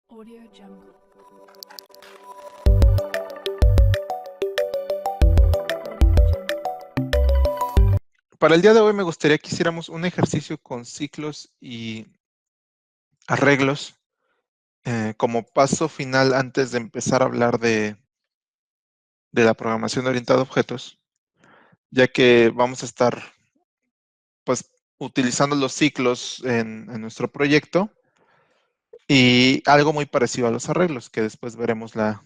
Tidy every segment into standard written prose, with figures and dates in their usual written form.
Audio Jungle. Para el día de hoy me gustaría que hiciéramos un ejercicio con ciclos y arreglos como paso final antes de empezar a hablar de la programación orientada a objetos, ya que vamos a estar pues utilizando los ciclos en nuestro proyecto y algo muy parecido a los arreglos, que después veremos la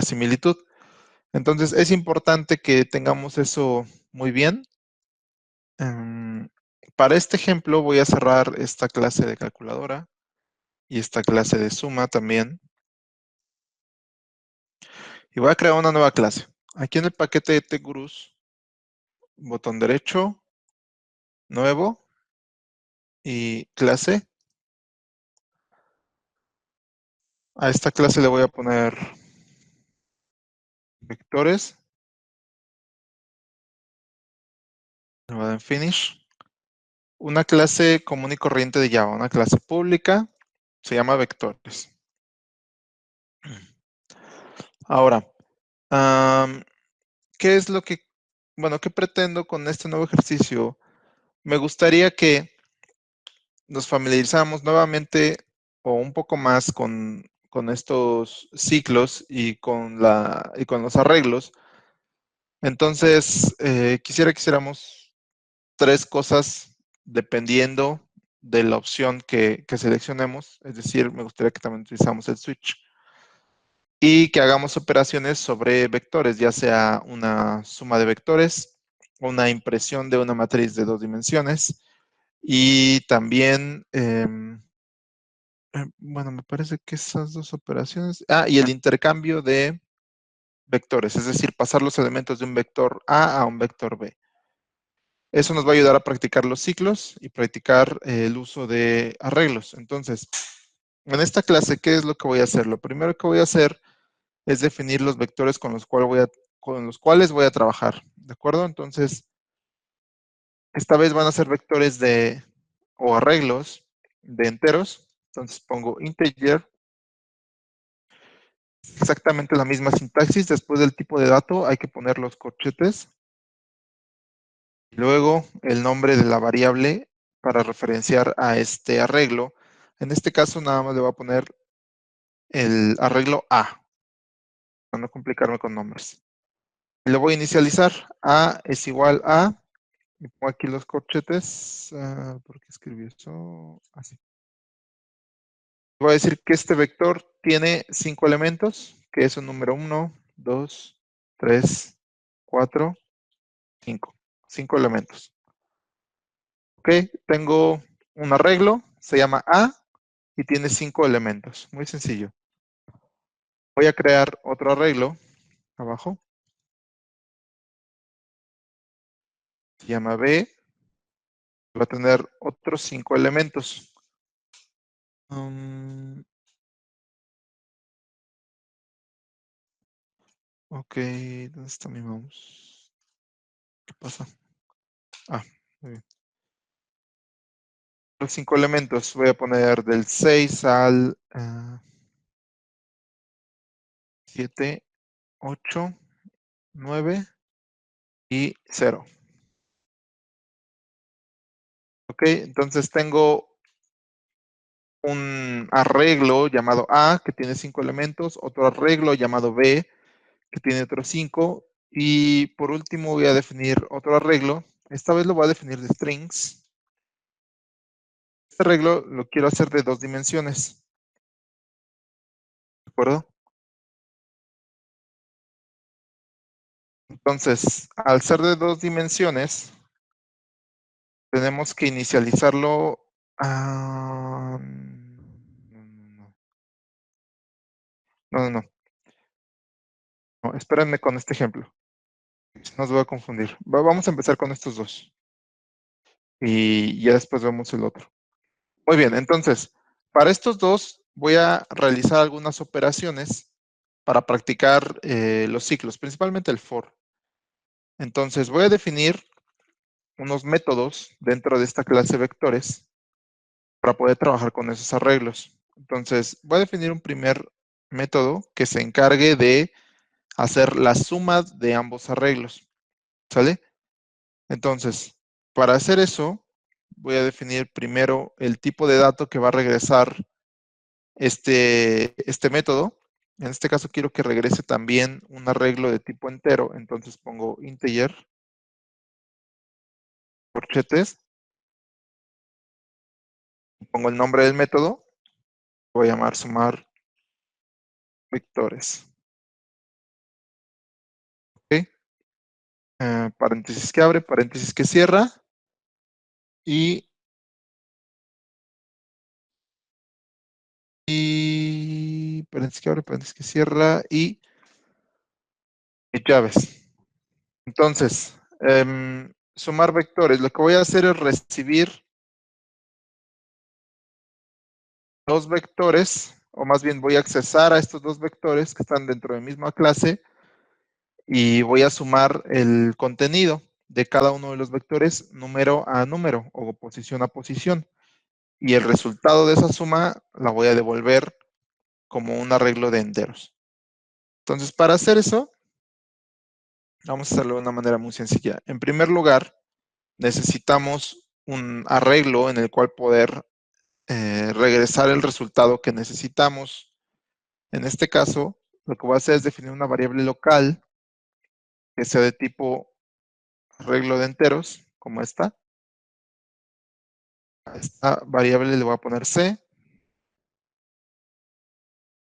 similitud. Entonces es importante que tengamos eso muy bien. Para este ejemplo voy a cerrar esta clase de calculadora y esta clase de suma también. Y voy a crear una nueva clase. Aquí en el paquete de TGurus, botón derecho, nuevo y clase. A esta clase le voy a poner vectores. Le voy a dar en finish. Una clase común y corriente de Java, una clase pública, se llama vectores. Ahora, ¿qué es lo que, bueno, qué pretendo con este nuevo ejercicio? Me gustaría que nos familiarizáramos nuevamente o un poco más con estos ciclos y con los arreglos. Entonces, quisiera que hiciéramos tres cosas dependiendo de la opción que seleccionemos. Es decir, me gustaría que también utilizamos el switch y que hagamos operaciones sobre vectores, ya sea una suma de vectores, una impresión de una matriz de 2 dimensiones y también, bueno, me parece que esas dos operaciones, y el intercambio de vectores, es decir, pasar los elementos de un vector A a un vector B. Eso nos va a ayudar a practicar los ciclos y practicar el uso de arreglos. Entonces, en esta clase, ¿qué es lo que voy a hacer? Lo primero que voy a hacer es definir los vectores con los cuales voy a trabajar, ¿de acuerdo? Entonces, esta vez van a ser vectores o arreglos de enteros. Entonces pongo integer, exactamente la misma sintaxis. Después del tipo de dato hay que poner los corchetes. Luego el nombre de la variable para referenciar a este arreglo. En este caso nada más le voy a poner el arreglo A, para no complicarme con nombres. Y lo voy a inicializar. A es igual a, y pongo aquí los corchetes. ¿Por qué escribí eso? Así. Voy a decir que este vector tiene 5 elementos, que es un número 1, 2, 3, 4, 5. 5 elementos. Ok, tengo un arreglo, se llama A y tiene 5 elementos. Muy sencillo. Voy a crear otro arreglo abajo. Se llama B. Va a tener otros 5 elementos. Ok, ¿dónde está mi mouse? ¿Qué pasa? Muy bien. Los 5 elementos voy a poner del 6 al 7, 8, 9 y 0. Ok, entonces tengo un arreglo llamado A que tiene 5 elementos, otro arreglo llamado B que tiene otros 5 y por último voy a definir otro arreglo. Esta vez lo voy a definir de strings. Este arreglo lo quiero hacer de 2 dimensiones. ¿De acuerdo? Entonces, al ser de 2 dimensiones, tenemos que inicializarlo. No. No, espérenme con este ejemplo. No os voy a confundir. Vamos a empezar con estos dos. Y ya después vemos el otro. Muy bien, entonces, para estos dos voy a realizar algunas operaciones para practicar los ciclos, principalmente el for. Entonces, voy a definir unos métodos dentro de esta clase vectores para poder trabajar con esos arreglos. Entonces, voy a definir un primer método que se encargue de hacer la suma de ambos arreglos, ¿sale? Entonces, para hacer eso, voy a definir primero el tipo de dato que va a regresar este método. En este caso quiero que regrese también un arreglo de tipo entero, entonces pongo integer, corchetes, pongo el nombre del método, voy a llamar sumar vectores. ¿Ok? Paréntesis que abre, paréntesis que cierra, y paréntesis que abre, paréntesis que cierra, y llaves. Entonces, sumar vectores. Lo que voy a hacer es recibir dos vectores, o más bien voy a accesar a estos dos vectores que están dentro de la misma clase y voy a sumar el contenido de cada uno de los vectores número a número o posición a posición. Y el resultado de esa suma la voy a devolver como un arreglo de enteros. Entonces, para hacer eso, vamos a hacerlo de una manera muy sencilla. En primer lugar, necesitamos un arreglo en el cual poder regresar el resultado que necesitamos. En este caso, lo que voy a hacer es definir una variable local que sea de tipo arreglo de enteros, como esta. A esta variable le voy a poner C.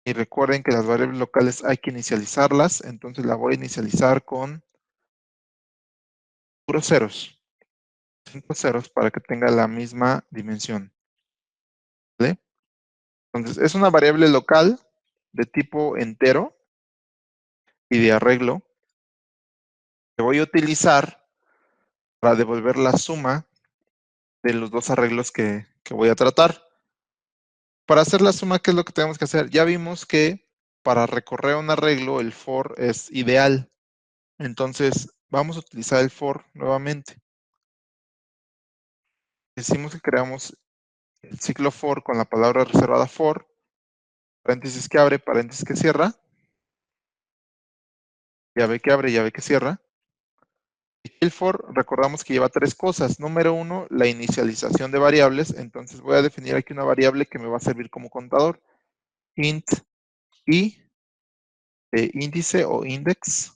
Y recuerden que las variables locales hay que inicializarlas, entonces la voy a inicializar con puros ceros, 5 ceros para que tenga la misma dimensión. ¿Vale? Entonces, es una variable local de tipo entero y de arreglo que voy a utilizar para devolver la suma de los dos arreglos que voy a tratar. Para hacer la suma, ¿qué es lo que tenemos que hacer? Ya vimos que para recorrer un arreglo, el for es ideal. Entonces, vamos a utilizar el for nuevamente. Decimos que creamos el ciclo for con la palabra reservada for, paréntesis que abre, paréntesis que cierra, llave que abre, llave que cierra. El for, recordamos que lleva tres cosas. Número uno, la inicialización de variables. Entonces voy a definir aquí una variable que me va a servir como contador. Int i de índice o index.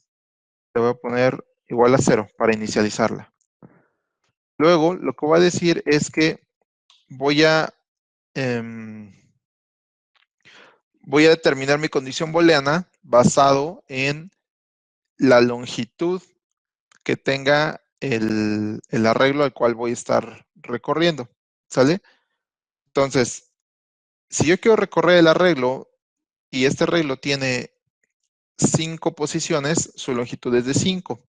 Le voy a poner igual a 0 para inicializarla. Luego, lo que voy a decir es que voy a determinar mi condición booleana basado en la longitud que tenga el arreglo al cual voy a estar recorriendo. ¿Sale? Entonces, si yo quiero recorrer el arreglo y este arreglo tiene 5 posiciones, su longitud es de 5.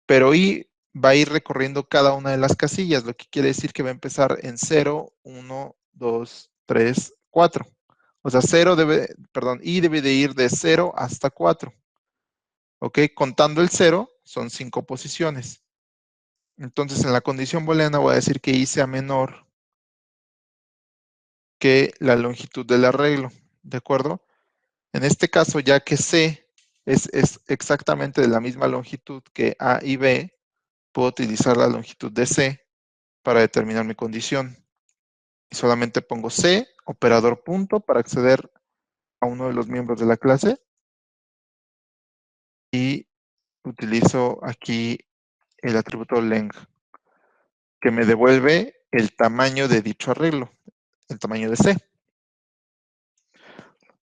Pero i va a ir recorriendo cada una de las casillas, lo que quiere decir que va a empezar en 0, 1, 2, 3, 4. O sea, i debe de ir de 0 hasta 4. ¿Ok? Contando el 0, son 5 posiciones. Entonces, en la condición booleana voy a decir que i sea menor que la longitud del arreglo. ¿De acuerdo? En este caso, ya que C es exactamente de la misma longitud que A y B, puedo utilizar la longitud de C para determinar mi condición. Y solamente pongo C, operador punto, para acceder a uno de los miembros de la clase. Y utilizo aquí el atributo length, que me devuelve el tamaño de dicho arreglo, el tamaño de C.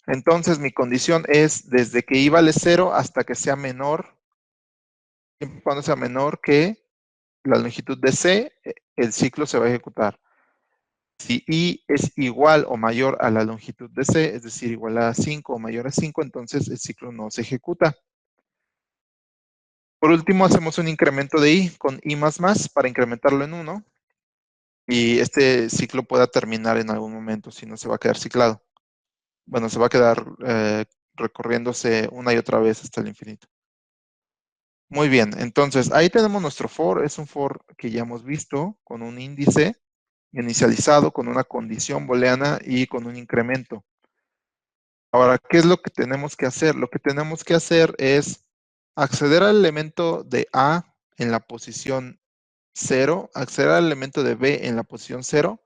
Entonces, mi condición es desde que i vale 0 hasta que sea menor, siempre y cuando sea menor que la longitud de C, el ciclo se va a ejecutar. Si i es igual o mayor a la longitud de C, es decir, igual a 5 o mayor a 5, entonces el ciclo no se ejecuta. Por último, hacemos un incremento de i con i++ para incrementarlo en 1 y este ciclo pueda terminar en algún momento, si no se va a quedar ciclado. Bueno, se va a quedar recorriéndose una y otra vez hasta el infinito. Muy bien, entonces ahí tenemos nuestro for, es un for que ya hemos visto con un índice inicializado con una condición booleana y con un incremento. Ahora, ¿qué es lo que tenemos que hacer? Lo que tenemos que hacer es acceder al elemento de A en la posición 0, acceder al elemento de B en la posición 0,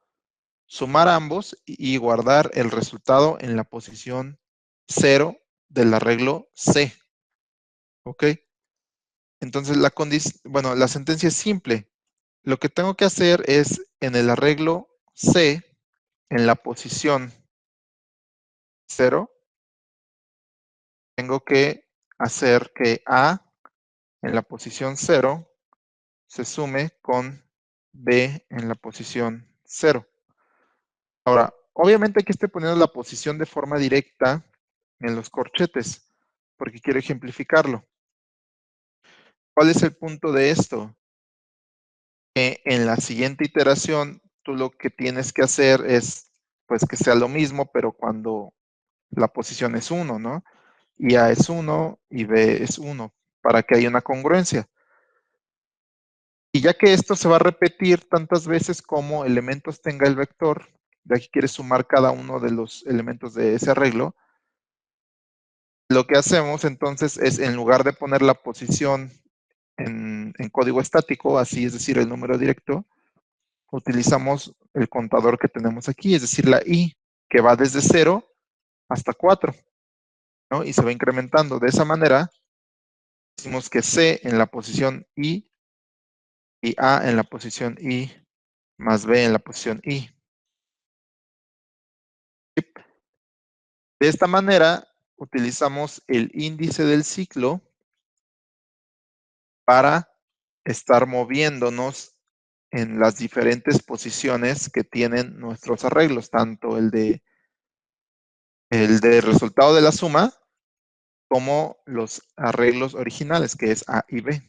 sumar ambos y guardar el resultado en la posición 0 del arreglo C. ¿Ok? Entonces, la sentencia es simple. Lo que tengo que hacer es en el arreglo C, en la posición 0, tengo que hacer que A en la posición 0 se sume con B en la posición 0. Ahora, obviamente aquí estoy poniendo la posición de forma directa en los corchetes, porque quiero ejemplificarlo. ¿Cuál es el punto de esto? Que en la siguiente iteración, tú lo que tienes que hacer es, pues, que sea lo mismo, pero cuando la posición es 1, ¿no? Y A es 1 y B es 1, para que haya una congruencia. Y ya que esto se va a repetir tantas veces como elementos tenga el vector, de aquí quieres sumar cada uno de los elementos de ese arreglo, lo que hacemos entonces es, en lugar de poner la posición en código estático, así es decir, el número directo, utilizamos el contador que tenemos aquí, es decir, la i, que va desde 0 hasta 4, ¿no? Y se va incrementando. De esa manera, decimos que C en la posición i y A en la posición i más B en la posición i. De esta manera, utilizamos el índice del ciclo para estar moviéndonos en las diferentes posiciones que tienen nuestros arreglos, tanto el de resultado de la suma como los arreglos originales, que es A y B.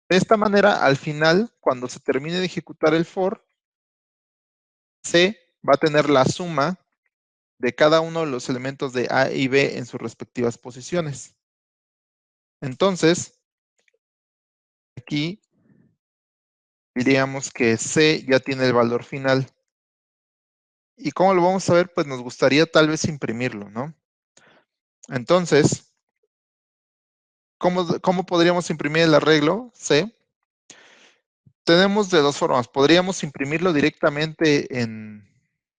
De esta manera, al final, cuando se termine de ejecutar el for, C va a tener la suma de cada uno de los elementos de A y B en sus respectivas posiciones. Entonces, aquí diríamos que C ya tiene el valor final. ¿Y cómo lo vamos a ver? Pues nos gustaría tal vez imprimirlo, ¿no? Entonces, ¿cómo podríamos imprimir el arreglo C? Tenemos de dos formas. Podríamos imprimirlo directamente en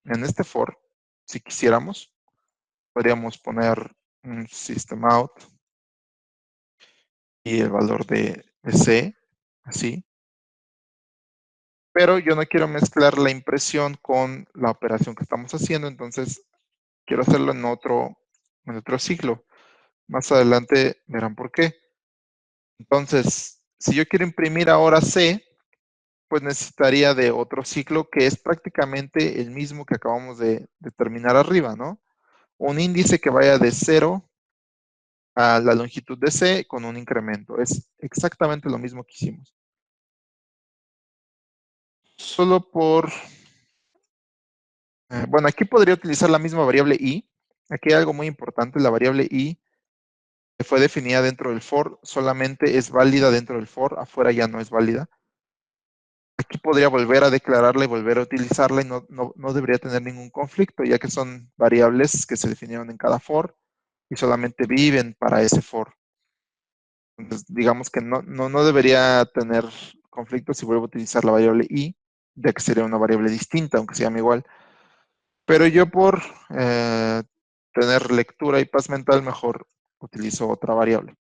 este for, si quisiéramos. Podríamos poner un system out y el valor de C, así. Pero yo no quiero mezclar la impresión con la operación que estamos haciendo, entonces quiero hacerlo en otro ciclo. Más adelante verán por qué. Entonces, si yo quiero imprimir ahora C, pues necesitaría de otro ciclo que es prácticamente el mismo que acabamos de terminar arriba, ¿no? Un índice que vaya de 0 a la longitud de C con un incremento. Es exactamente lo mismo que hicimos. Solo bueno, aquí podría utilizar la misma variable i. Aquí hay algo muy importante, la variable i que fue definida dentro del for, solamente es válida dentro del for, afuera ya no es válida. Aquí podría volver a declararla y volver a utilizarla y no debería tener ningún conflicto, ya que son variables que se definieron en cada for y solamente viven para ese for. Entonces, digamos que no debería tener conflicto si vuelvo a utilizar la variable i, ya que sería una variable distinta, aunque se llame igual. Pero yo por tener lectura y paz mental, mejor utilizo otra variable,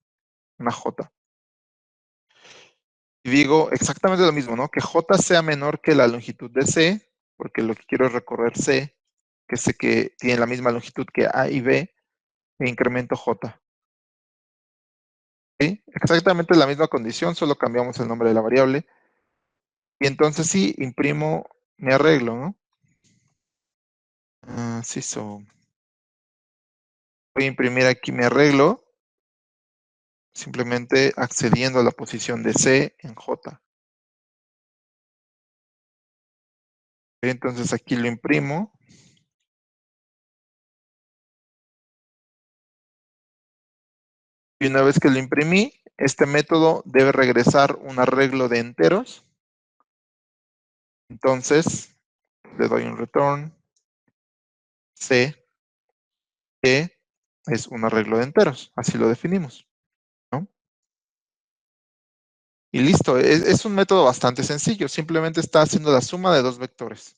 una j. Y digo exactamente lo mismo, ¿no? Que j sea menor que la longitud de c, porque lo que quiero es recorrer c, que sé que tiene la misma longitud que a y b, e incremento j. ¿Sí? Exactamente la misma condición, solo cambiamos el nombre de la variable. Y entonces sí, imprimo mi arreglo, ¿no? Sí, voy a imprimir aquí mi arreglo, simplemente accediendo a la posición de C en J. Entonces aquí lo imprimo. Y una vez que lo imprimí, este método debe regresar un arreglo de enteros Entonces, le doy un return C, que es un arreglo de enteros. Así lo definimos, ¿no? Y listo, es un método bastante sencillo. Simplemente está haciendo la suma de dos vectores,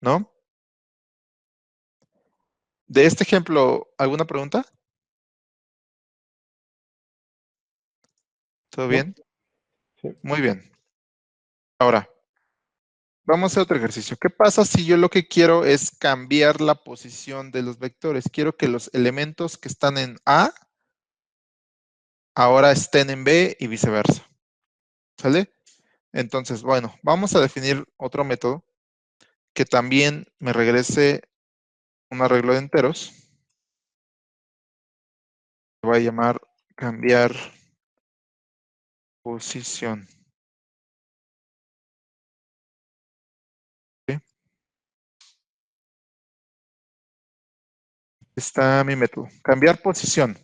¿no? De este ejemplo, ¿alguna pregunta? ¿Todo ¿No? bien? Sí. Muy bien. Ahora, vamos a hacer otro ejercicio. ¿Qué pasa si yo lo que quiero es cambiar la posición de los vectores? Quiero que los elementos que están en A ahora estén en B y viceversa. ¿Sale? Entonces, bueno, vamos a definir otro método que también me regrese un arreglo de enteros. Lo voy a llamar cambiar posición. ¿Sí? Está mi método. Cambiar posición.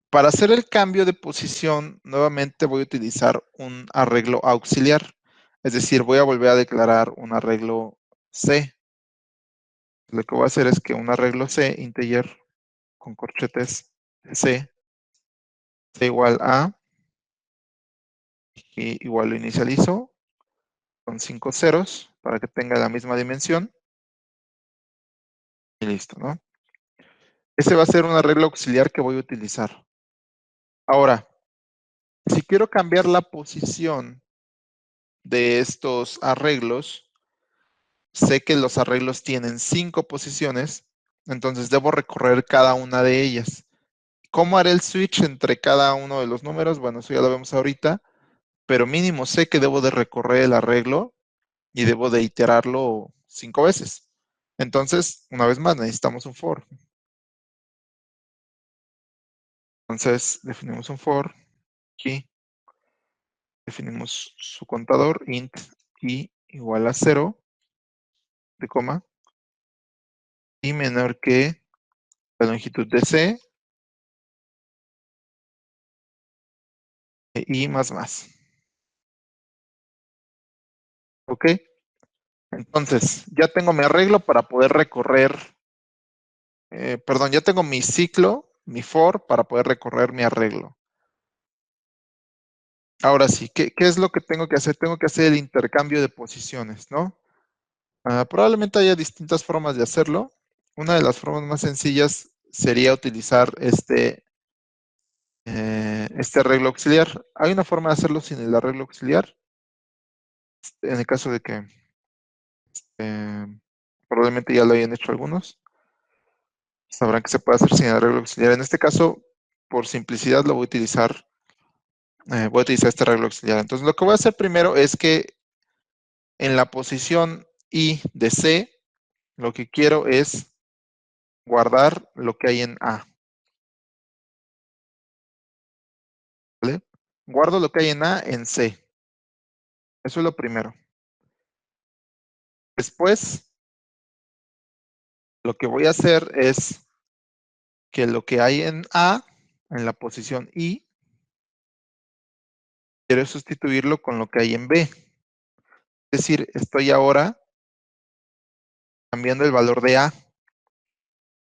Para hacer el cambio de posición, nuevamente voy a utilizar un arreglo auxiliar. Es decir, voy a volver a declarar un arreglo C. Lo que voy a hacer es que un arreglo C, integer, con corchetes C, C igual a, y igual lo inicializo con 5 ceros para que tenga la misma dimensión. Y listo, ¿no? Ese va a ser un arreglo auxiliar que voy a utilizar. Ahora, si quiero cambiar la posición de estos arreglos, sé que los arreglos tienen 5 posiciones, entonces debo recorrer cada una de ellas. ¿Cómo haré el switch entre cada uno de los números? Bueno, eso ya lo vemos ahorita, pero mínimo sé que debo de recorrer el arreglo y debo de iterarlo 5 veces. Entonces, una vez más, necesitamos un for. Entonces, definimos un for, aquí, definimos su contador, int i igual a 0, de coma, y menor que la longitud de C, y más. ¿Ok? Entonces, ya tengo mi arreglo para poder recorrer, perdón, ya tengo mi ciclo, mi for, para poder recorrer mi arreglo. Ahora sí, ¿qué es lo que tengo que hacer? Tengo que hacer el intercambio de posiciones, ¿no? Probablemente haya distintas formas de hacerlo. Una de las formas más sencillas sería utilizar este arreglo auxiliar. Hay una forma de hacerlo sin el arreglo auxiliar, en el caso de que eh, probablemente ya lo hayan hecho algunos. Sabrán que se puede hacer sin arreglo auxiliar. En este caso, por simplicidad, lo voy a utilizar. Voy a utilizar este arreglo auxiliar. Entonces, lo que voy a hacer primero es que en la posición I de C, lo que quiero es guardar lo que hay en A. ¿Vale? Guardo lo que hay en A en C. Eso es lo primero. Después, lo que voy a hacer es que lo que hay en A, en la posición I, quiero sustituirlo con lo que hay en B. Es decir, estoy ahora cambiando el valor de A.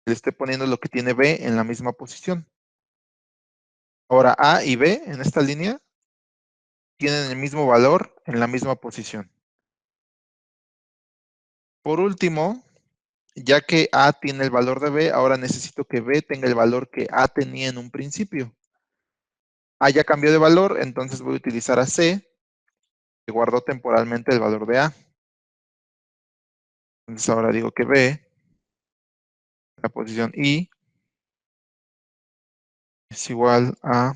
Le estoy poniendo lo que tiene B en la misma posición. Ahora A y B en esta línea tienen el mismo valor en la misma posición. Por último, ya que A tiene el valor de B, ahora necesito que B tenga el valor que A tenía en un principio. A ya cambió de valor, entonces voy a utilizar a C, que guardó temporalmente el valor de A. Entonces ahora digo que B, en la posición I, es igual a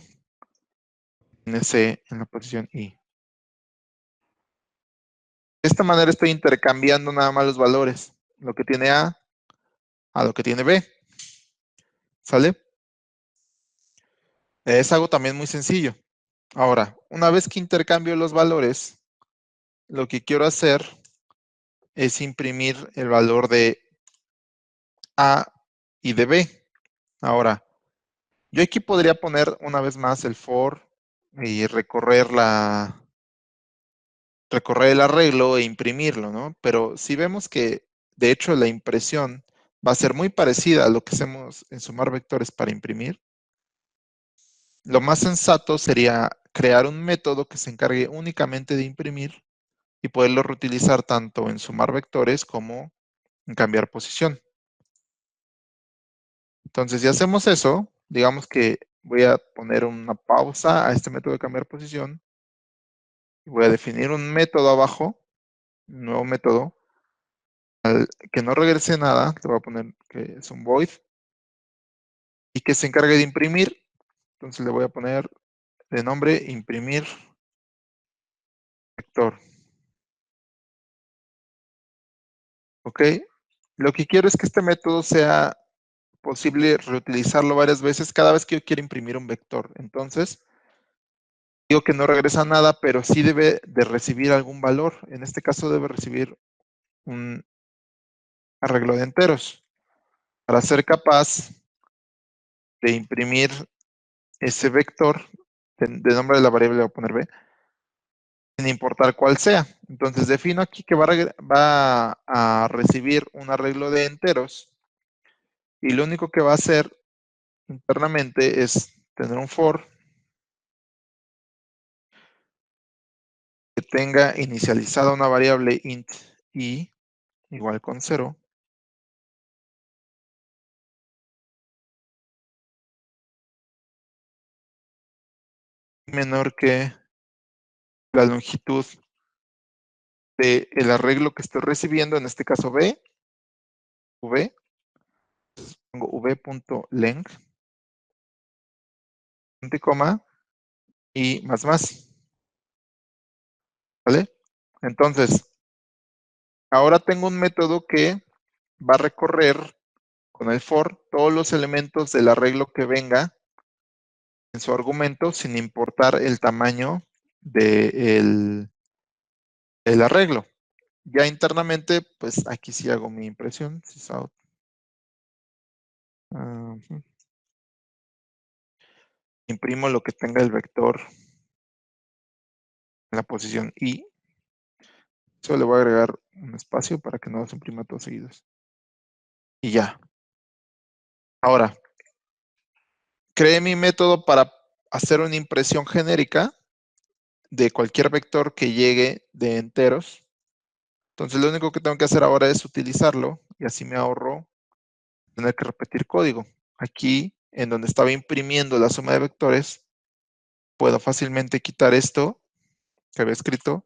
C en la posición I. De esta manera estoy intercambiando nada más los valores, lo que tiene A lo que tiene B. ¿Sale? Es algo también muy sencillo. Ahora, una vez que intercambio los valores, lo que quiero hacer es imprimir el valor de A y de B. Ahora, yo aquí podría poner una vez más el for y recorrer recorrer el arreglo e imprimirlo, ¿no? Pero si vemos que, de hecho, la impresión va a ser muy parecida a lo que hacemos en sumar vectores para imprimir, lo más sensato sería crear un método que se encargue únicamente de imprimir y poderlo reutilizar tanto en sumar vectores como en cambiar posición. Entonces, si hacemos eso, digamos que voy a poner una pausa a este método de cambiar posición y voy a definir un método abajo, un nuevo método, que no regrese nada, le voy a poner que es un void y que se encargue de imprimir. Entonces le voy a poner de nombre imprimir vector. ¿Ok? Lo que quiero es que este método sea posible reutilizarlo varias veces cada vez que yo quiera imprimir un vector. Entonces, digo que no regresa nada, pero sí debe de recibir algún valor. En este caso debe recibir un arreglo de enteros. Para ser capaz de imprimir ese vector, de nombre de la variable le voy a poner b, sin importar cuál sea. Entonces defino aquí que va a recibir un arreglo de enteros y lo único que va a hacer internamente es tener un for que tenga inicializada una variable int i igual con 0, menor que la longitud del arreglo que estoy recibiendo, en este caso b, v, pongo v.length, punto y coma, y más, ¿vale? Entonces, ahora tengo un método que va a recorrer con el for todos los elementos del arreglo que venga en su argumento sin importar el tamaño del el arreglo. Ya internamente, pues aquí sí hago mi impresión. Sysout. Imprimo lo que tenga el vector en la posición i. Solo le voy a agregar un espacio para que no los imprima todos seguidos. Y ya. Ahora, creé mi método para hacer una impresión genérica de cualquier vector que llegue de enteros. Entonces lo único que tengo que hacer ahora es utilizarlo y así me ahorro tener que repetir código. Aquí, en donde estaba imprimiendo la suma de vectores, puedo fácilmente quitar esto que había escrito,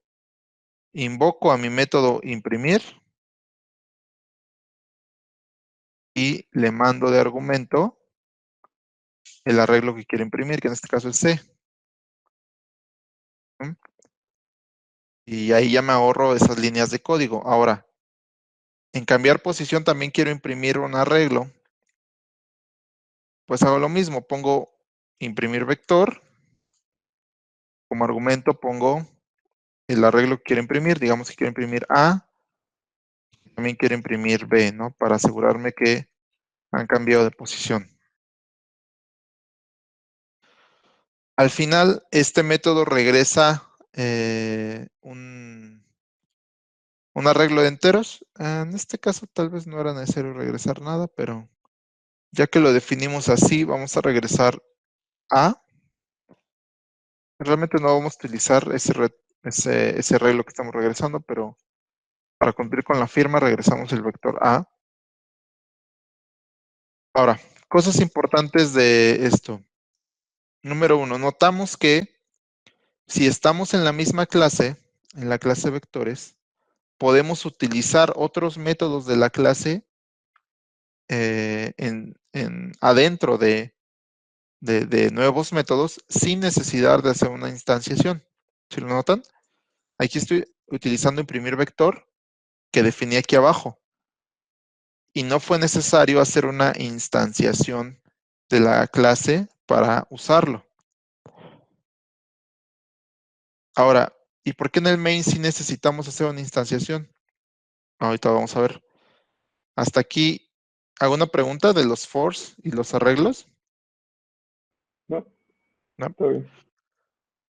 invoco a mi método imprimir y le mando de argumento el arreglo que quiero imprimir, que en este caso es C. ¿Mm? Y ahí ya me ahorro esas líneas de código. Ahora, en cambiar posición también quiero imprimir un arreglo. Pues hago lo mismo, pongo imprimir vector, como argumento pongo el arreglo que quiero imprimir, digamos que quiero imprimir A, también quiero imprimir B, ¿no? Para asegurarme que han cambiado de posición. Al final, este método regresa un arreglo de enteros. En este caso, tal vez no era necesario regresar nada, pero ya que lo definimos así, vamos a regresar A. Realmente no vamos a utilizar ese arreglo que estamos regresando, pero para cumplir con la firma regresamos el vector A. Ahora, cosas importantes de esto. Número 1, notamos que si estamos en la misma clase, en la clase vectores, podemos utilizar otros métodos de la clase adentro de nuevos métodos sin necesidad de hacer una instanciación. ¿Sí lo notan? Aquí estoy utilizando imprimir vector que definí aquí abajo. Y no fue necesario hacer una instanciación de la clase para usarlo. Ahora, ¿y por qué en el main sí necesitamos hacer una instanciación? Ahorita vamos a ver. Hasta aquí, ¿alguna pregunta de los fors y los arreglos? No, ¿No? está bien.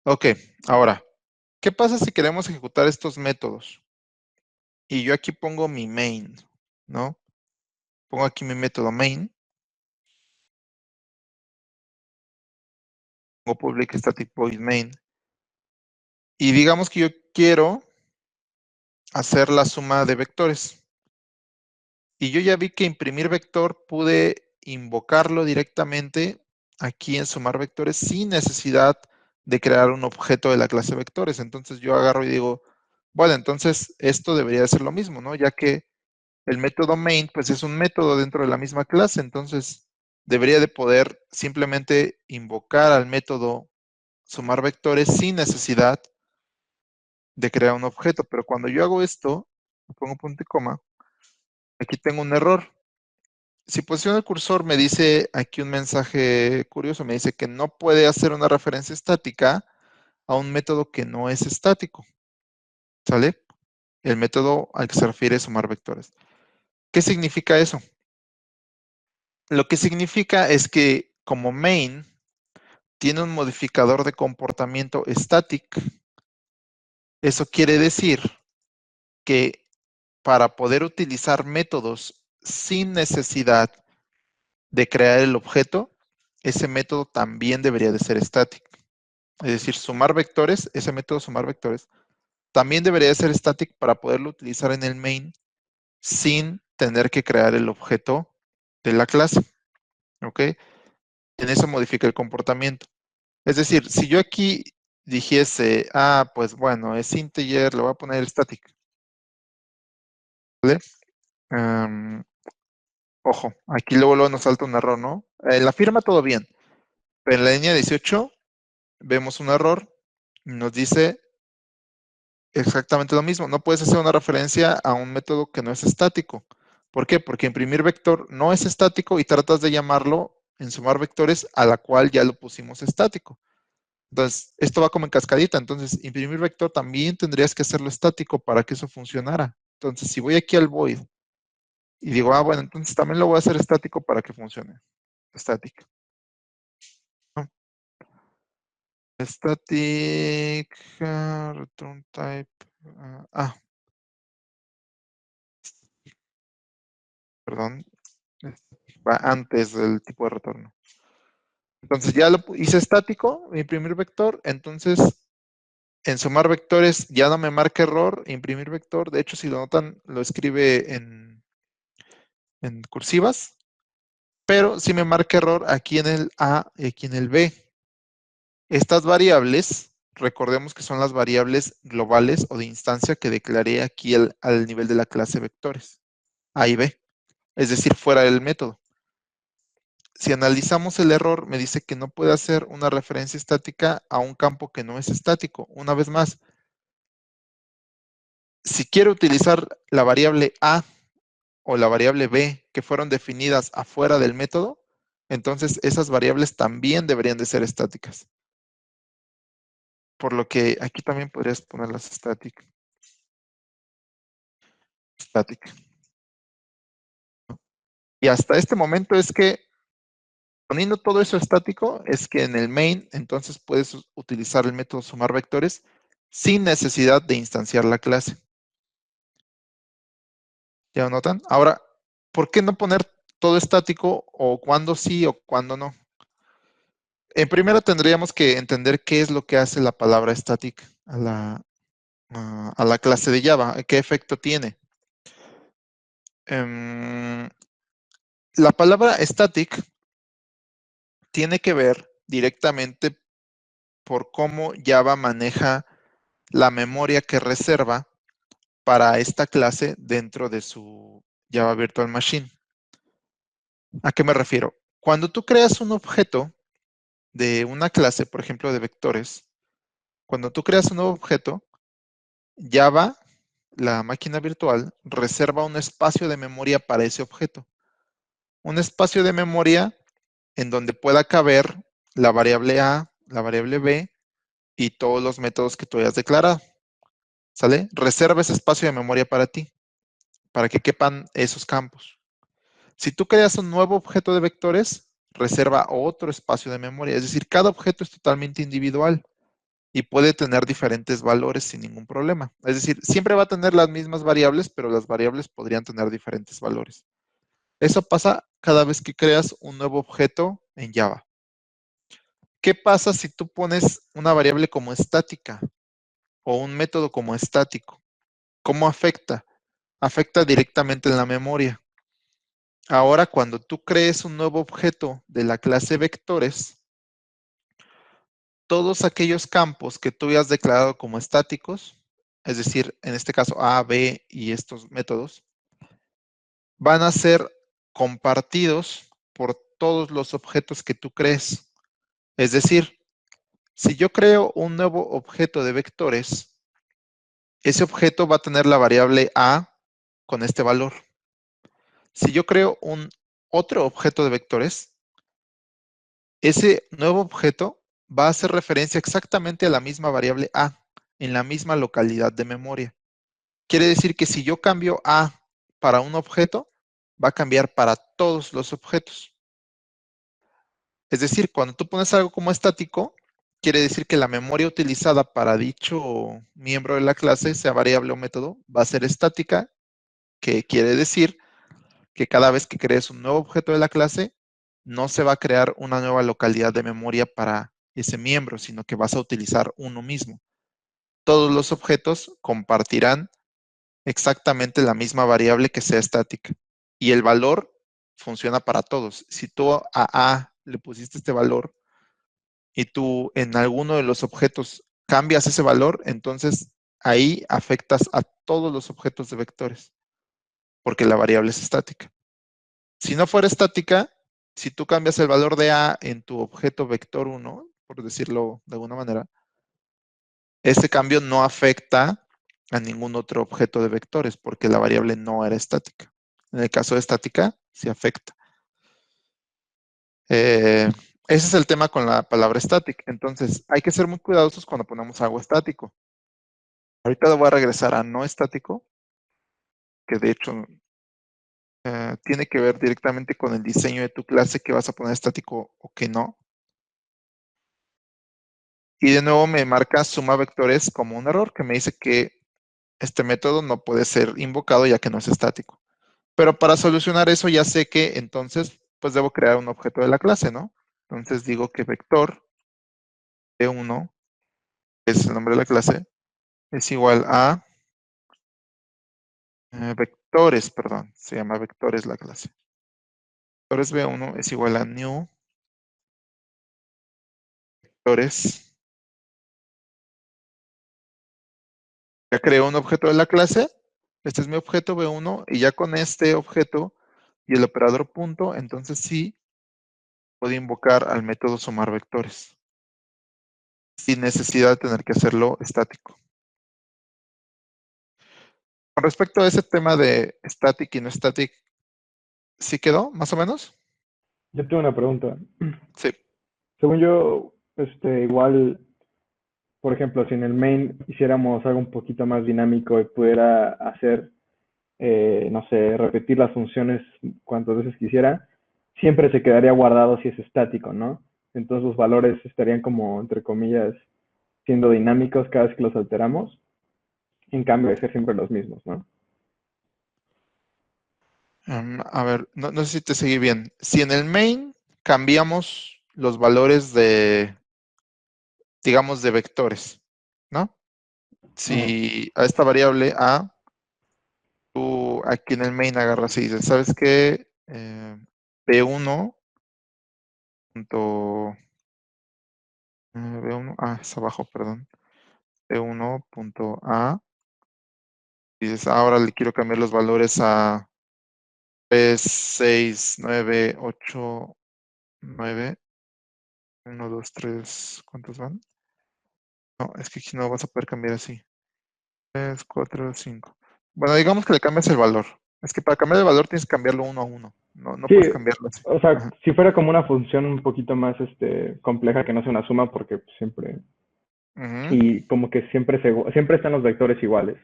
Ok, ahora, ¿Qué pasa si queremos ejecutar estos métodos? Y yo aquí pongo mi main, ¿no? Pongo aquí mi método main. Pongo public static void main. Y digamos que yo quiero hacer la suma de vectores. Y yo ya vi que imprimir vector pude invocarlo directamente aquí en sumar vectores sin necesidad de crear un objeto de la clase vectores. Entonces yo agarro y digo, bueno, entonces esto debería de ser lo mismo, ¿no? Ya que el método main, pues es un método dentro de la misma clase, entonces debería de poder simplemente invocar al método sumar vectores sin necesidad de crear un objeto. Pero cuando yo hago esto, pongo punto y coma, aquí tengo un error. Si posiciono el cursor, me dice aquí un mensaje curioso, me dice que no puede hacer una referencia estática a un método que no es estático, ¿sale? El método al que se refiere es sumar vectores. ¿Qué significa eso? Lo que significa es que como main tiene un modificador de comportamiento static, eso quiere decir que para poder utilizar métodos sin necesidad de crear el objeto, ese método también debería de ser estático. Es decir, sumar vectores, ese método sumar vectores, también debería de ser static para poderlo utilizar en el main sin tener que crear el objeto de la clase. ¿Ok? En eso modifica el comportamiento. Es decir, si yo aquí dijese, pues bueno, es integer, lo voy a poner static. ¿Vale? Ojo, aquí luego nos salta un error, ¿no? En la firma todo bien, pero en la línea 18 vemos un error. Nos dice exactamente lo mismo. No puedes hacer una referencia a un método que no es estático. ¿Por qué? Porque imprimir vector no es estático y tratas de llamarlo en sumar vectores a la cual ya lo pusimos estático. Entonces, esto va como en cascadita. Entonces, imprimir vector también tendrías que hacerlo estático para que eso funcionara. Entonces, si voy aquí al void y digo, bueno, entonces también lo voy a hacer estático para que funcione. Static. ¿No? Static, return type. Perdón. Va antes del tipo de retorno. Entonces ya lo hice estático, imprimir vector. Entonces, en sumar vectores ya no me marca error, imprimir vector. De hecho, si lo notan, lo escribe en cursivas, pero sí me marca error aquí en el A y aquí en el B. Estas variables, recordemos que son las variables globales o de instancia que declaré aquí al nivel de la clase vectores, A y B, es decir, fuera del método. Si analizamos el error, me dice que no puede hacer una referencia estática a un campo que no es estático. Una vez más, si quiero utilizar la variable A o la variable B que fueron definidas afuera del método, entonces esas variables también deberían de ser estáticas. Por lo que aquí también podrías ponerlas static. Static. Y hasta este momento es que poniendo todo eso estático, es que en el main entonces puedes utilizar el método sumar vectores sin necesidad de instanciar la clase. ¿Ya lo notan? Ahora, ¿por qué no poner todo estático o cuándo sí o cuándo no? En primero tendríamos que entender qué es lo que hace la palabra static a la clase de Java, qué efecto tiene. La palabra static tiene que ver directamente por cómo Java maneja la memoria que reserva para esta clase dentro de su Java Virtual Machine. ¿A qué me refiero? Cuando tú creas un objeto de una clase, por ejemplo, de vectores, cuando tú creas un nuevo objeto, Java, la máquina virtual, reserva un espacio de memoria para ese objeto. Un espacio de memoria en donde pueda caber la variable A, la variable B y todos los métodos que tú hayas declarado. ¿Sale? Reserva ese espacio de memoria para ti, para que quepan esos campos. Si tú creas un nuevo objeto de vectores, reserva otro espacio de memoria. Es decir, cada objeto es totalmente individual. y puede tener diferentes valores sin ningún problema. Es decir, siempre va a tener las mismas variables, pero las variables podrían tener diferentes valores. Eso pasa cada vez que creas un nuevo objeto en Java. ¿Qué pasa si tú pones una variable como estática o un método como estático? ¿Cómo afecta? Afecta directamente en la memoria. Ahora, cuando tú crees un nuevo objeto de la clase vectores, todos aquellos campos que tú hayas declarado como estáticos, es decir, en este caso A, B y estos métodos, van a ser compartidos por todos los objetos que tú crees. Es decir, si yo creo un nuevo objeto de vectores, ese objeto va a tener la variable A con este valor. Si yo creo un otro objeto de vectores, ese nuevo objeto va a hacer referencia exactamente a la misma variable A en la misma localidad de memoria. Quiere decir que si yo cambio A para un objeto, va a cambiar para todos los objetos. Es decir, cuando tú pones algo como estático, quiere decir que la memoria utilizada para dicho miembro de la clase, sea variable o método, va a ser estática, que quiere decir que cada vez que crees un nuevo objeto de la clase, no se va a crear una nueva localidad de memoria para ese miembro, sino que vas a utilizar uno mismo. Todos los objetos compartirán exactamente la misma variable que sea estática. Y el valor funciona para todos. Si tú a A le pusiste este valor y tú en alguno de los objetos cambias ese valor, entonces ahí afectas a todos los objetos de vectores, porque la variable es estática. Si no fuera estática, si tú cambias el valor de A en tu objeto vector 1, por decirlo de alguna manera, ese cambio no afecta a ningún otro objeto de vectores porque la variable no era estática. En el caso de estática, sí afecta. Ese es el tema con la palabra static. Entonces, hay que ser muy cuidadosos cuando ponemos algo estático. Ahorita lo voy a regresar a no estático, que de hecho tiene que ver directamente con el diseño de tu clase, que vas a poner estático o que no. Y de nuevo me marca suma vectores como un error, que me dice que este método no puede ser invocado ya que no es estático. Pero para solucionar eso ya sé que entonces pues debo crear un objeto de la clase, ¿no? Entonces digo que vector B1, que es el nombre de la clase, es igual a vectores, perdón, se llama vectores la clase. Vectores B1 es igual a new vectores. Ya creo un objeto de la clase. Este es mi objeto B1 y ya con este objeto y el operador punto, entonces sí puedo invocar al método sumar vectores sin necesidad de tener que hacerlo estático. Con respecto a ese tema de static y no static, ¿sí quedó más o menos? Yo tengo una pregunta. Sí. Según yo, igual, por ejemplo, si en el main hiciéramos algo un poquito más dinámico y pudiera hacer, no sé, repetir las funciones cuantas veces quisiera, siempre se quedaría guardado si es estático, ¿no? Entonces los valores estarían como, entre comillas, siendo dinámicos cada vez que los alteramos, en cambio de ser siempre los mismos, ¿no? A ver, no sé si te seguí bien. Si en el main cambiamos los valores de, digamos, de vectores, ¿no? Ajá. Si a esta variable A, tú aquí en el main agarras y dices, ¿sabes qué? B1 punto, B1, es abajo, perdón. B1 punto A. Y dices, ahora le quiero cambiar los valores a 3, 6, 9, 8, 9, 1, 2, 3, ¿cuántos van? No, es que aquí no vas a poder cambiar así. 3, 4, 5. Bueno, digamos que le cambias el valor. Es que para cambiar el valor tienes que cambiarlo uno a uno. No Sí, puedes cambiarlo así. o sea, Ajá. si fuera como una función un poquito más compleja que no sea una suma, porque pues, siempre, Ujú, y como que siempre están los vectores iguales.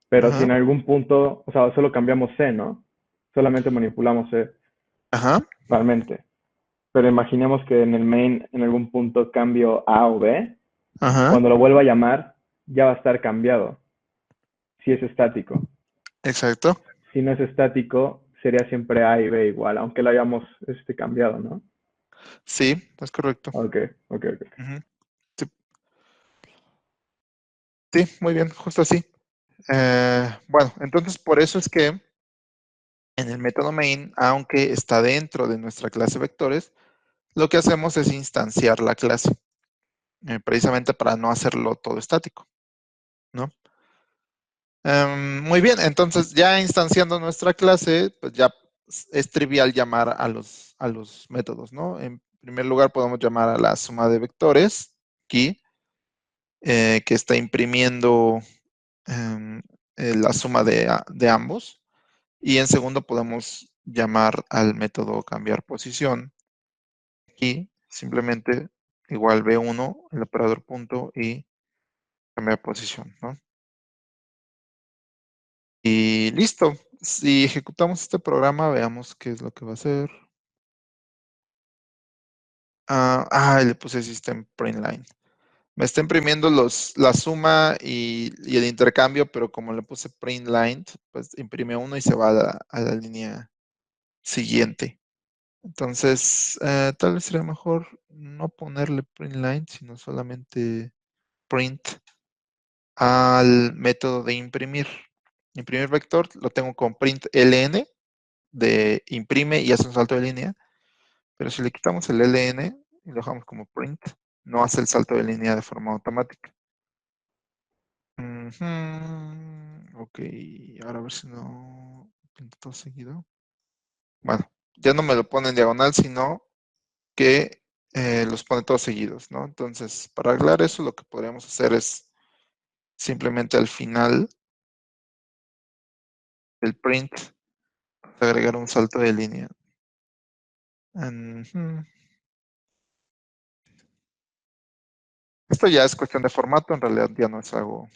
Pero si ajá. en algún punto, o sea, solo cambiamos C, ¿no? Solamente manipulamos C Ajá. realmente. Pero imaginemos que en el main, en algún punto cambio A o B, Ajá, Cuando lo vuelva a llamar, ya va a estar cambiado, si es estático. exacto. Si no es estático, sería siempre A y B igual, aunque lo hayamos cambiado, ¿no? Sí, es correcto. Ok, ok, ok. Ujú. Sí, sí, muy bien, justo así. Bueno, entonces por eso es que en el método main, aunque está dentro de nuestra clase vectores, lo que hacemos es instanciar la clase, precisamente para no hacerlo todo estático, ¿no? Muy bien, entonces ya instanciando nuestra clase, pues ya es trivial llamar a los métodos, ¿no? En primer lugar podemos llamar a la suma de vectores, aquí, que está imprimiendo la suma de ambos. Y en segundo podemos llamar al método cambiar posición. Aquí simplemente igual B1, el operador punto y cambiar posición, ¿no? Y listo. Si ejecutamos este programa, veamos qué es lo que va a hacer. Le puse System Print Line. Me está imprimiendo la suma y el intercambio, pero como le puse Print Line, pues imprime uno y se va a la línea siguiente. Entonces, tal vez sería mejor no ponerle print line, sino solamente print al método de imprimir. Imprimir vector lo tengo con print ln de imprime y hace un salto de línea, pero si le quitamos el ln y lo dejamos como print, no hace el salto de línea de forma automática. Ok, ahora a ver si no pinta todo seguido. Bueno, ya no me lo pone en diagonal, sino que los pone todos seguidos, ¿no? Entonces, para arreglar eso, lo que podríamos hacer es simplemente al final del print agregar un salto de línea. Ujú. Esto ya es cuestión de formato, en realidad ya no es algo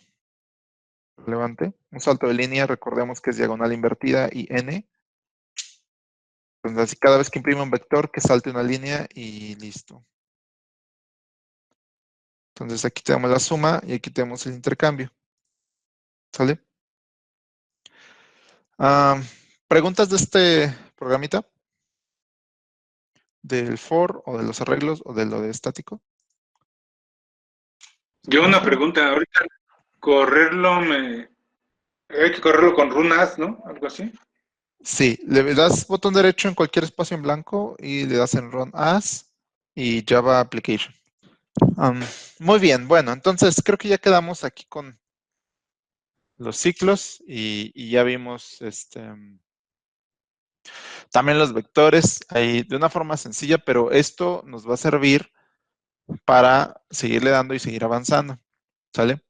relevante. Un salto de línea, recordemos que es diagonal invertida y n. Entonces, cada vez que imprime un vector, que salte una línea y listo. Entonces, aquí tenemos la suma y aquí tenemos el intercambio. ¿Sale? ¿Preguntas de este programita? ¿Del for o de los arreglos o de lo de estático? Yo una ¿Listo? pregunta, ahorita hay que correrlo con runas, ¿no? Algo así. Sí, le das botón derecho en cualquier espacio en blanco y le das en Run As y Java Application. Um, Muy bien, bueno, entonces creo que ya quedamos aquí con los ciclos y ya vimos también los vectores ahí de una forma sencilla, pero esto nos va a servir para seguirle dando y seguir avanzando, ¿sale?